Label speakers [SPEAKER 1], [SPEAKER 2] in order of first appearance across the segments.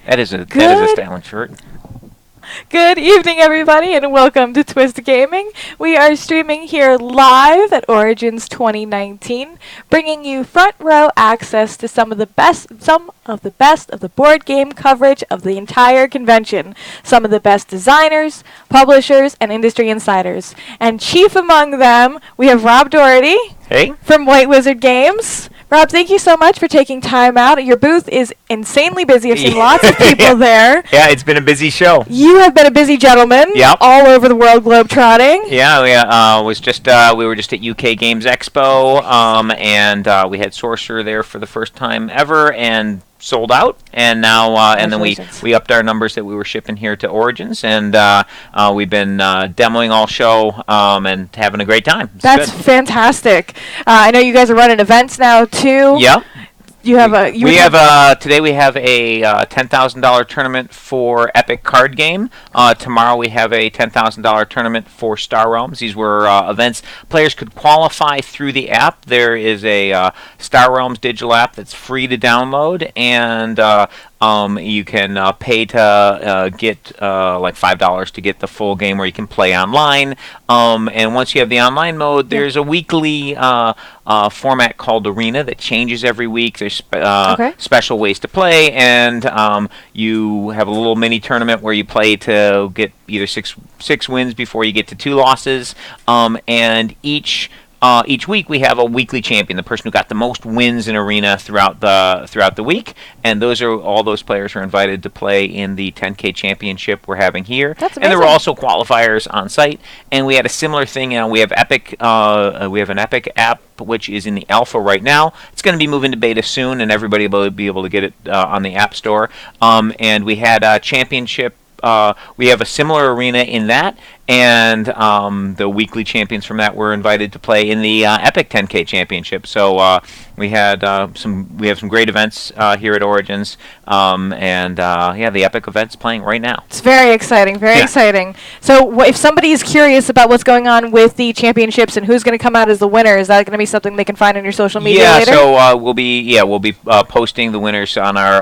[SPEAKER 1] That is a stylish shirt.
[SPEAKER 2] Good evening, everybody, and welcome to Twist Gaming. We are streaming here live at Origins 2019, bringing you front row access to some of the best of the board game coverage of the entire convention. Some of the best designers, publishers, and industry insiders. And chief among them, we have Rob Doherty.
[SPEAKER 1] Hey.
[SPEAKER 2] From White Wizard Games. Rob, thank you so much for taking time out. Your booth is insanely busy. I've seen lots of people there.
[SPEAKER 1] Yeah, it's been a busy show.
[SPEAKER 2] You have been a busy gentleman.
[SPEAKER 1] Yep.
[SPEAKER 2] All over the world globe-trotting.
[SPEAKER 1] Yeah, we were just at UK Games Expo, and we had Sorcerer there for the first time ever, and sold out, and now and then we upped our numbers that we were shipping here to Origins, and we've been demoing all show and having a great time.
[SPEAKER 2] That's fantastic. I know you guys are running events now too.
[SPEAKER 1] Yeah.
[SPEAKER 2] Today
[SPEAKER 1] we have a $10,000 tournament for Epic Card Game. Tomorrow we have a $10,000 tournament for Star Realms. These were events players could qualify through the app. There is a Star Realms digital app that's free to download, and you can pay to get like $5 to get the full game, where you can play online. And once you have the online mode, there's a weekly format called Arena that changes every week. There's special ways to play, and you have a little mini tournament where you play to get either six wins before you get to 2 losses. And each week we have a weekly champion, the person who got the most wins in Arena throughout the week, and all those players are invited to play in the 10K championship we're having here.
[SPEAKER 2] That's amazing.
[SPEAKER 1] And there were also qualifiers on site, and we had a similar thing. We have Epic. We have an Epic app which is in the alpha right now. It's going to be moving to beta soon, and everybody will be able to get it on the App Store. And we had a championship. We have a similar arena in that, and the weekly champions from that were invited to play in the Epic 10K Championship. So we have some great events here at Origins, and the Epic event's playing right now.
[SPEAKER 2] It's very exciting, very exciting. So if somebody is curious about what's going on with the championships and who's going to come out as the winner, is that going to be something they can find on your social media later?
[SPEAKER 1] So we'll be posting the winners on our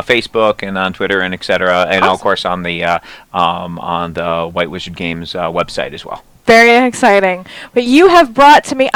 [SPEAKER 1] Facebook and on Twitter and etc. And
[SPEAKER 2] awesome.
[SPEAKER 1] Of course on the White Wizard Games website as well.
[SPEAKER 2] Very exciting. But you have brought to me,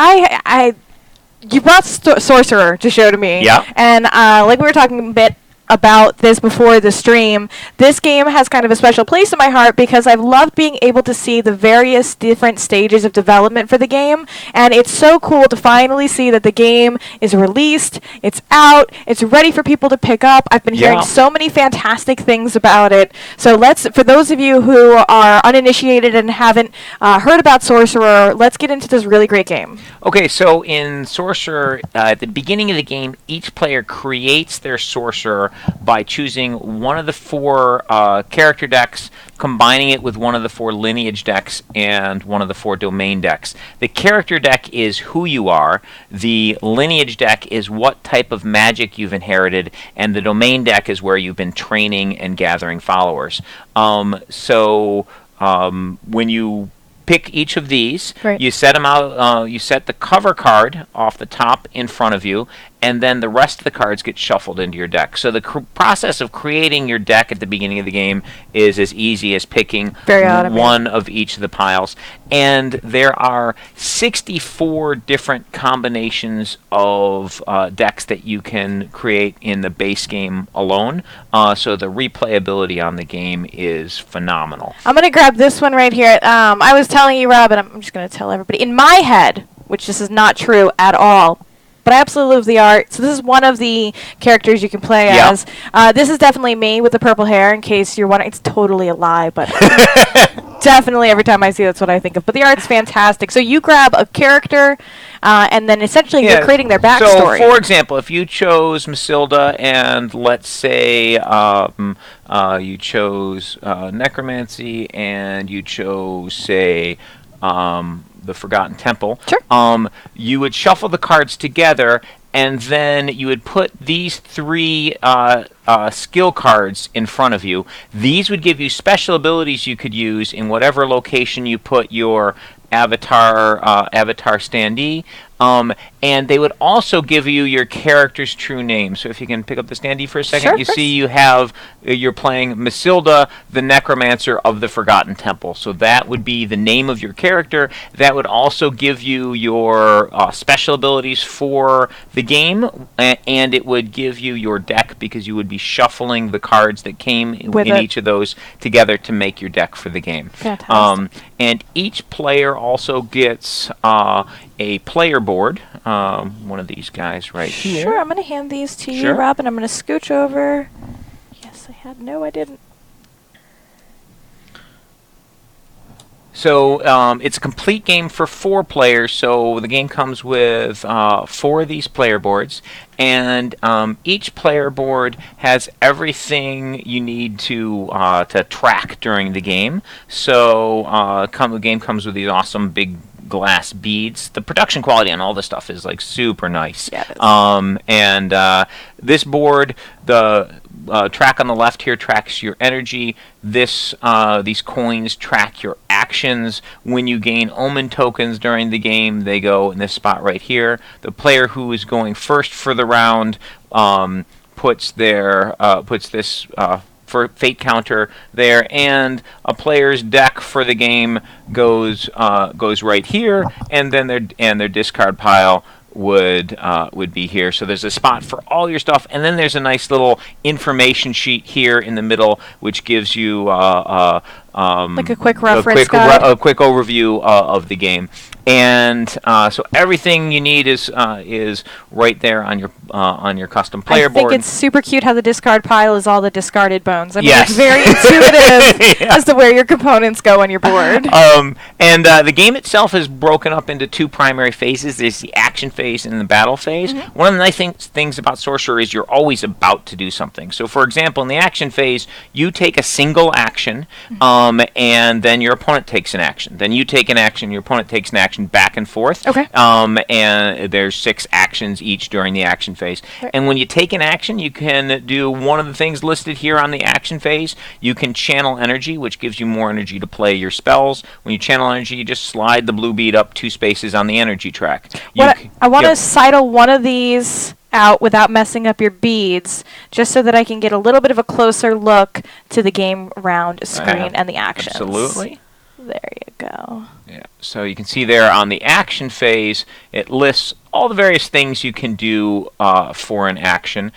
[SPEAKER 2] you brought Sorcerer to show to me.
[SPEAKER 1] Yeah.
[SPEAKER 2] And like we were talking a bit about this before the stream, this game has kind of a special place in my heart because I've loved being able to see the various different stages of development for the game, and it's so cool to finally see that the game is released, it's out, it's ready for people to pick up. I've been hearing so many fantastic things about it. So for those of you who are uninitiated and haven't heard about Sorcerer, let's get into this really great game.
[SPEAKER 1] Okay, so in Sorcerer, at the beginning of the game, each player creates their Sorcerer by choosing one of the 4 character decks, combining it with one of the 4 lineage decks and one of the 4 domain decks. The character deck is who you are, the lineage deck is what type of magic you've inherited, and the domain deck is where you've been training and gathering followers. When you pick each of these, you set them out. You set the cover card off the top in front of you, and then the rest of the cards get shuffled into your deck. So the process of creating your deck at the beginning of the game is as easy as picking one of each of the piles. And there are 64 different combinations of decks that you can create in the base game alone. So the replayability on the game is phenomenal.
[SPEAKER 2] I'm going to grab this one right here. I was telling you, Rob, and I'm just going to tell everybody, in my head, which this is not true at all, but I absolutely love the art. So this is one of the characters you can play as. This is definitely me with the purple hair, in case you're wondering. It's totally a lie, but definitely every time I see it, that's what I think of. But the art's fantastic. So you grab a character, and then essentially you're creating their backstory.
[SPEAKER 1] So, for example, if you chose Masilda, and let's say you chose Necromancy, and you chose, say, the Forgotten Temple.
[SPEAKER 2] Sure.
[SPEAKER 1] You would shuffle the cards together, and then you would put these 3 skill cards in front of you. These would give you special abilities you could use in whatever location you put your avatar standee, And they would also give you your character's true name. So if you can pick up the standee for a second,
[SPEAKER 2] Sure,
[SPEAKER 1] you
[SPEAKER 2] of course.
[SPEAKER 1] see you're playing Masilda, the Necromancer of the Forgotten Temple. So that would be the name of your character. That would also give you your special abilities for the game, and it would give you your deck because you would be shuffling the cards that came
[SPEAKER 2] With
[SPEAKER 1] in
[SPEAKER 2] it.
[SPEAKER 1] each of those together to make your deck for the game.
[SPEAKER 2] Fantastic.
[SPEAKER 1] And each player also gets a player board. One of these guys right here.
[SPEAKER 2] Sure, I'm going to hand these to you,
[SPEAKER 1] Sure.
[SPEAKER 2] Rob, and I'm going to scooch over. Yes, I had. No, I didn't.
[SPEAKER 1] So it's a complete game for 4 players. So the game comes with 4 of these player boards, and each player board has everything you need to track during the game. So the game comes with these awesome big glass beads. The production quality on all this stuff is like super nice.
[SPEAKER 2] Yeah, it is.
[SPEAKER 1] And this board, the track on the left here tracks your energy. These coins track your actions. When you gain omen tokens during the game, they go in this spot right here. The player who is going first for the round puts this for fate counter there, and a player's deck for the game goes right here, and then their discard pile would be here. So there's a spot for all your stuff, and then there's a nice little information sheet here in the middle, which gives you
[SPEAKER 2] Like a quick reference guide?
[SPEAKER 1] a quick overview of the game. And so everything you need is right there on your custom player
[SPEAKER 2] I think
[SPEAKER 1] board.
[SPEAKER 2] it's super cute how the discard pile is all the discarded bones. I mean,
[SPEAKER 1] Yes.
[SPEAKER 2] it's very intuitive
[SPEAKER 1] Yeah.
[SPEAKER 2] as to where your components go on your board.
[SPEAKER 1] And the game itself is broken up into 2 primary phases. There's the action phase and the battle phase.
[SPEAKER 2] Mm-hmm.
[SPEAKER 1] One of the nice things about Sorcerer is you're always about to do something. So, for example, in the action phase, you take a single action, and then your opponent takes an action. Then you take an action, your opponent takes an action, back and forth.
[SPEAKER 2] Okay.
[SPEAKER 1] And there's 6 actions each during the action phase.
[SPEAKER 2] Right.
[SPEAKER 1] And when you take an action, you can do one of the things listed here on the action phase. You can channel energy, which gives you more energy to play your spells. When you channel energy, you just slide the blue bead up 2 spaces on the energy track.
[SPEAKER 2] I want to sidle one of these out without messing up your beads, just so that I can get a little bit of a closer look to the game round screen and the actions.
[SPEAKER 1] Absolutely.
[SPEAKER 2] There you go.
[SPEAKER 1] Yeah. So you can see there on the action phase, it lists all the various things you can do for an action.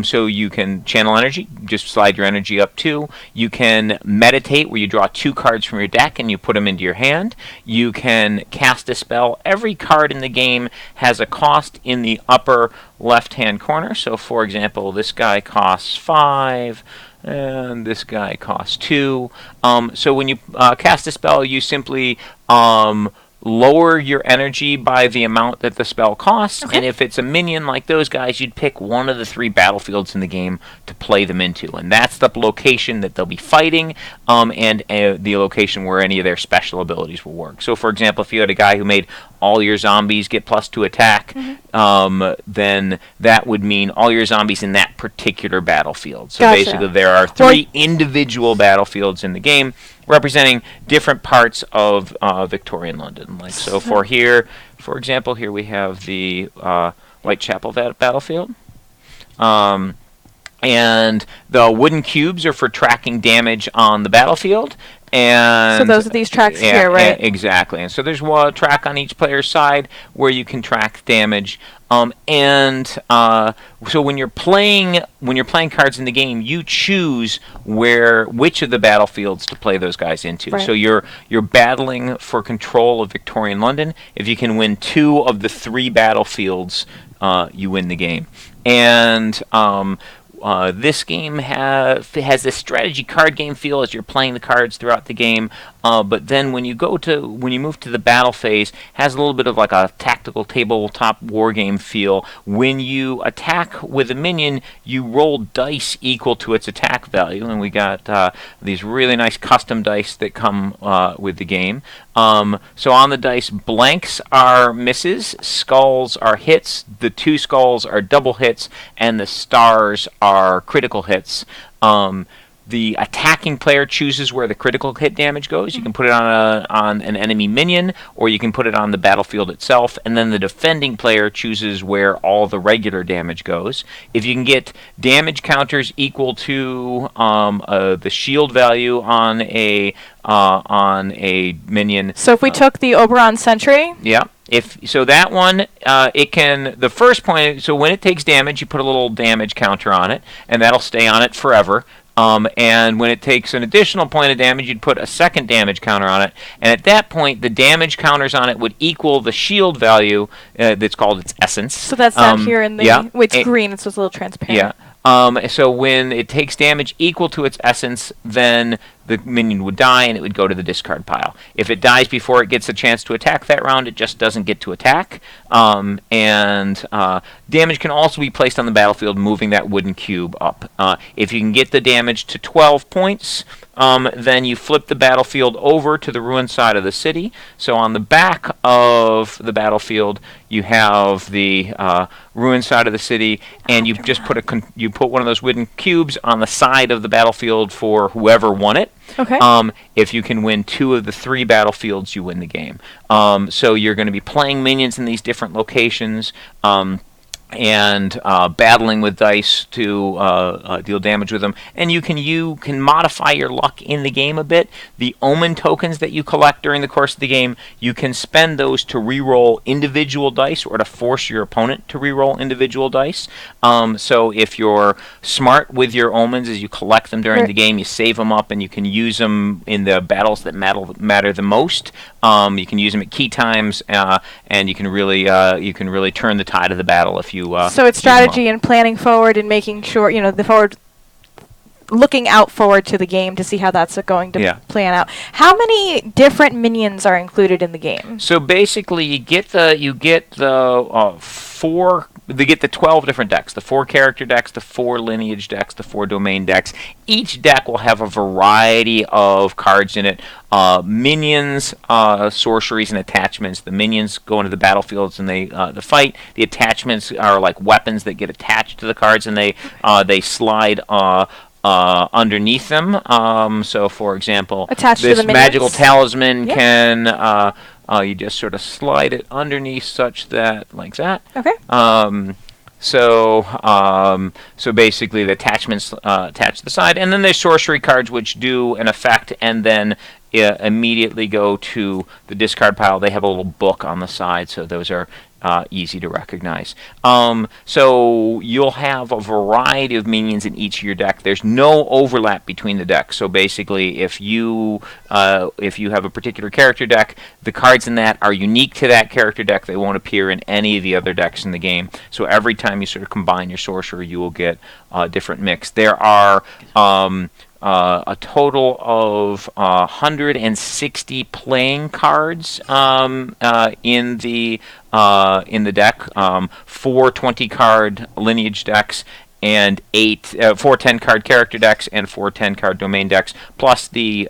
[SPEAKER 1] So you can channel energy, just slide your energy up 2. You can meditate, where you draw 2 cards from your deck and you put them into your hand. You can cast a spell. Every card in the game has a cost in the upper left-hand corner. So, for example, this guy costs 5. And this guy costs 2. So when you cast a spell, you simply lower your energy by the amount that the spell costs.
[SPEAKER 2] Okay.
[SPEAKER 1] And if it's a minion like those guys, you'd pick one of the 3 battlefields in the game to play them into. And that's the location that they'll be fighting, and the location where any of their special abilities will work. So, for example, if you had a guy who made all your zombies get +2 attack, then that would mean all your zombies in that particular battlefield. So
[SPEAKER 2] Gotcha.
[SPEAKER 1] basically there are 3 individual battlefields in the game representing different parts of Victorian London. Like so for example, here we have the Whitechapel battlefield. And the wooden cubes are for tracking damage on the battlefield. And
[SPEAKER 2] So those are these tracks here, right?
[SPEAKER 1] Exactly. And so there's one track on each player's side where you can track damage. So when you're playing cards in the game, you choose which of the battlefields to play those guys into.
[SPEAKER 2] Right.
[SPEAKER 1] So you're battling for control of Victorian London. If you can win 2 of the 3 battlefields, you win the game. And this game has this strategy card game feel as you're playing the cards throughout the game, but then when you move to the battle phase, has a little bit of like a tactical tabletop war game feel. When you attack with a minion, you roll dice equal to its attack value, and we got these really nice custom dice that come with the game. So on the dice, blanks are misses, skulls are hits, the 2 skulls are double hits, and the stars are critical hits. the attacking player chooses where the critical hit damage goes. You can put it on an enemy minion, or you can put it on the battlefield itself, and then the defending player chooses where all the regular damage goes. If you can get damage counters equal to the shield value on a minion.
[SPEAKER 2] So if we took the Oberon Sentry,
[SPEAKER 1] Yeah. If so, that one it can the first point. So when it takes damage, you put a little damage counter on it, and that'll stay on it forever. And when it takes an additional point of damage, you'd put a second damage counter on it, and at that point, the damage counters on it would equal the shield value that's called its essence.
[SPEAKER 2] so that's down here in the.
[SPEAKER 1] Yeah.
[SPEAKER 2] It's green. It's just a little transparent.
[SPEAKER 1] Yeah. So when it takes damage equal to its essence, then the minion would die and it would go to the discard pile. If it dies before it gets a chance to attack that round, it just doesn't get to attack. And damage can also be placed on the battlefield, moving that wooden cube up. If you can get the damage to 12 points, then you flip the battlefield over to the ruined side of the city. So on the back of the battlefield, you have the ruined side of the city, and you just put you put one of those wooden cubes on the side of the battlefield for whoever won it.
[SPEAKER 2] Okay.
[SPEAKER 1] If you can win 2 of the 3 battlefields, you win the game. So you're going to be playing minions in these different locations. And battling with dice to deal damage with them, and you can modify your luck in the game a bit. The omen tokens that you collect during the course of the game, you can spend those to re-roll individual dice or to force your opponent to re-roll individual dice. So if you're smart with your omens as you collect them during the game, you save them up and you can use them in the battles that matter the most. You can use them at key times, and you can really turn the tide of the battle if you.
[SPEAKER 2] So it's strategy and planning forward and making sure looking out forward to the game to see how that's going to plan out. How many different minions are included in the game?
[SPEAKER 1] So basically, you get the 12 different decks, the 4 character decks, the 4 lineage decks, the 4 domain decks. Each deck will have a variety of cards in it. Minions, sorceries, and attachments. The minions go into the battlefields and they fight. The attachments are like weapons that get attached to the cards, and they slide underneath them. So, for example, this magical talisman can you just sort of slide it underneath such that, like that.
[SPEAKER 2] Okay.
[SPEAKER 1] So basically, the attachments attach to the side, and then there's sorcery cards which do an effect and then immediately go to the discard pile. They have a little book on the side, so those are easy to recognize. So you'll have a variety of minions in each of your deck. There's no overlap between the decks. So basically, if you have a particular character deck, the cards in that are unique to that character deck. They won't appear in any of the other decks in the game. So every time you sort of combine your sorcerer, you will get a different mix. There are a total of 160 playing cards in the deck. 4 20-card lineage decks and 4 10-card character decks and 4 10-card domain decks, plus the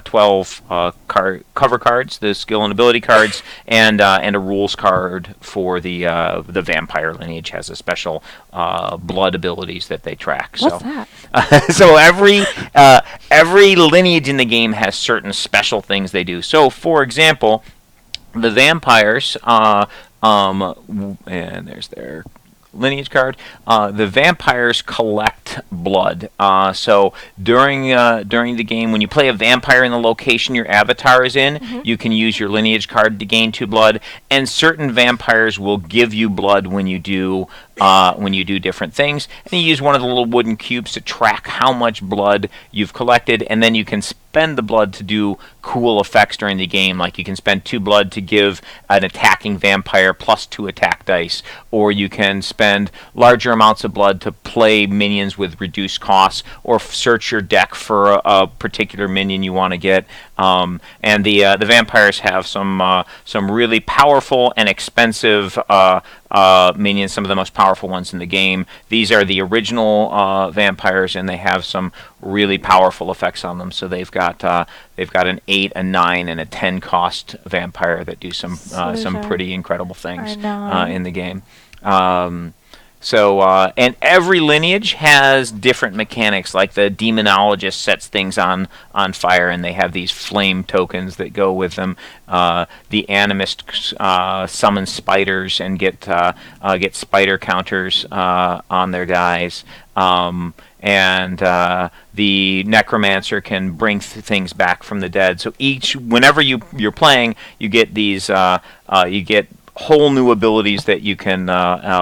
[SPEAKER 1] 12 cover cards, the skill and ability cards, and a rules card for the vampire lineage. Has a special blood abilities that they track.
[SPEAKER 2] What's that?
[SPEAKER 1] So every lineage in the game has certain special things they do. So, for example, the vampires, and there's their lineage card. The vampires collect blood. So during the game, when you play a vampire in the location your avatar is in, you can use your lineage card to gain 2 blood. And certain vampires will give you blood when you do different things. And you use one of the little wooden cubes to track how much blood you've collected, and then you can spend the blood to do cool effects during the game. Like you can spend 2 blood to give an attacking vampire plus 2 attack dice, or you can spend larger amounts of blood to play minions with reduced costs, or search your deck for a particular minion you want to get. And the vampires have some really powerful and expensive minions, some of the most powerful ones in the game. These are the original vampires, and they have some really powerful effects on them. So they've got an 8, a 9, and a 10 cost vampire that do some pretty incredible things in the game. So, and every lineage has different mechanics. Like the demonologist sets things on fire, and they have these flame tokens that go with them. The animist summons spiders and get spider counters on their dies. And the necromancer can bring things back from the dead. So whenever you're playing, you get these you get whole new abilities that you can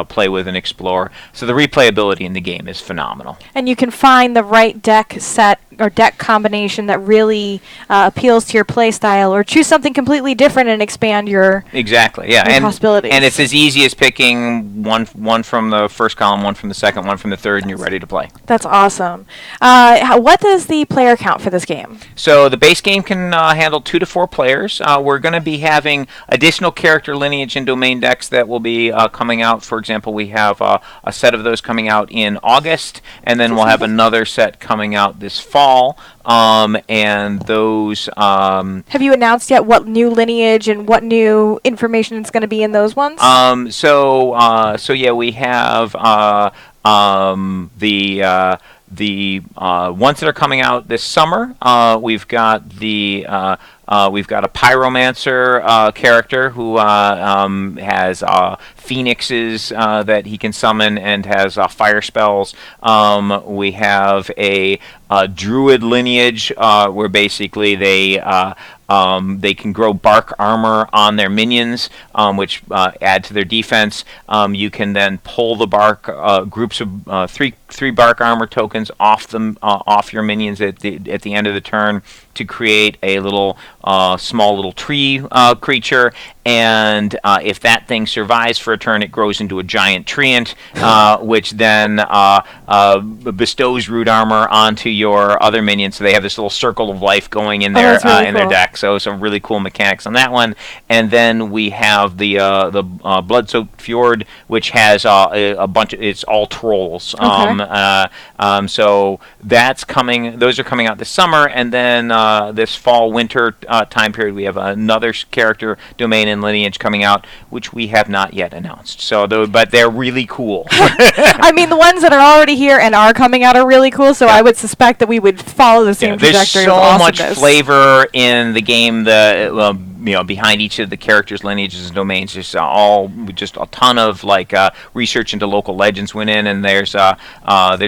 [SPEAKER 1] play with and explore. So the replayability in the game is phenomenal.
[SPEAKER 2] And you can find the right deck set or deck combination that really appeals to your play style, or choose something completely different and expand your
[SPEAKER 1] possibilities. And it's as easy as picking one from the first column, one from the second, one from the third, and you're ready to play.
[SPEAKER 2] That's awesome. What does the player count for this game?
[SPEAKER 1] So the base game can handle 2 to 4 players. We're going to be having additional character lineage and domain decks that will be coming out. For example, we have a set of those coming out in August, and then we'll have another set coming out this fall. And those.
[SPEAKER 2] Have you announced yet what new lineage and what new information is going to be in those ones?
[SPEAKER 1] So yeah, we have the ones that are coming out this summer. We've got a pyromancer character who has phoenixes that he can summon and has fire spells. We have a druid lineage where basically they can grow bark armor on their minions, which add to their defense. You can then pull the bark groups of three bark armor tokens off your minions at the end of the turn to create a small little tree creature. And if that thing survives for a turn, it grows into a giant treant, which then bestows root armor onto your other minions. So they have this little circle of life going in their their deck. So some really cool mechanics on that one. And then we have the Blood-Soaked Fjord, which has a bunch. It's all trolls.
[SPEAKER 2] Okay.
[SPEAKER 1] So that's coming. Those are coming out this summer, and then this fall-winter time period, we have another character domain and lineage coming out, which we have not yet announced. So, but they're really cool.
[SPEAKER 2] I mean, the ones that are already here and are coming out are really cool. So I would suspect that we would follow the same trajectory.
[SPEAKER 1] There's so much flavor in the game. Behind each of the characters' lineages and domains, just a ton of research into local legends went in, and they're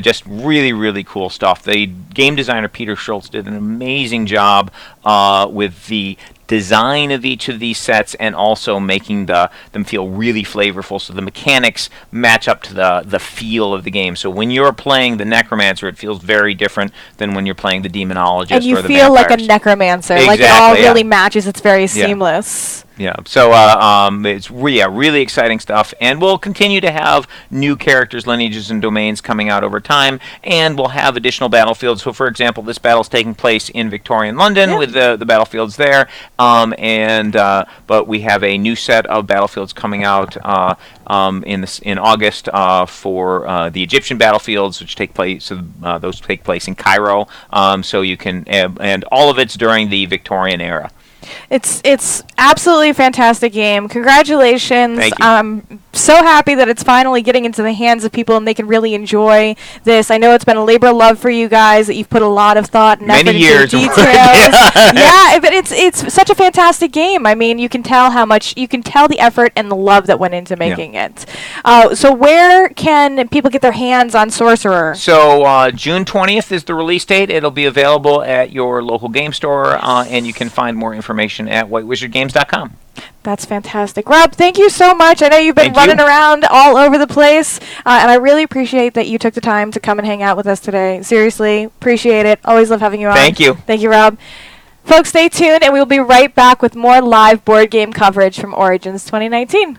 [SPEAKER 1] just really, really cool stuff. The game designer Peter Schultz did an amazing job with the design of each of these sets, and also making them feel really flavorful, so the mechanics match up to the feel of the game. So when you're playing the Necromancer, it feels very different than when you're playing the Demonologist or the Vampires.
[SPEAKER 2] And you feel like a Necromancer.
[SPEAKER 1] Exactly,
[SPEAKER 2] like it all really matches. It's very seamless.
[SPEAKER 1] Yeah, so it's really exciting stuff, and we'll continue to have new characters, lineages, and domains coming out over time, and we'll have additional battlefields. So, for example, this battle's taking place in Victorian London with the battlefields there, but we have a new set of battlefields coming out in August for the Egyptian battlefields, which take place. So those take place in Cairo. So you can, and all of it's during the Victorian era.
[SPEAKER 2] It's absolutely a fantastic game. Congratulations.
[SPEAKER 1] Thank you.
[SPEAKER 2] I'm so happy that it's finally getting into the hands of people and they can really enjoy this. I know it's been a labor of love for you guys, that you've put a lot of thought and effort into details. Yeah, but it's such a fantastic game. I mean, you can tell the effort and the love that went into making it. So where can people get their hands on Sorcerer?
[SPEAKER 1] So June 20th is the release date. It'll be available at your local game store, and you can find more information at whitewizardgames.com.
[SPEAKER 2] That's fantastic. Rob, thank you so much. I know you've been running around all over the place, and I really appreciate that you took the time to come and hang out with us today. Seriously, appreciate it. Always love having you on.
[SPEAKER 1] Thank you.
[SPEAKER 2] Thank you, Rob. Folks, stay tuned, and we'll be right back with more live board game coverage from Origins 2019.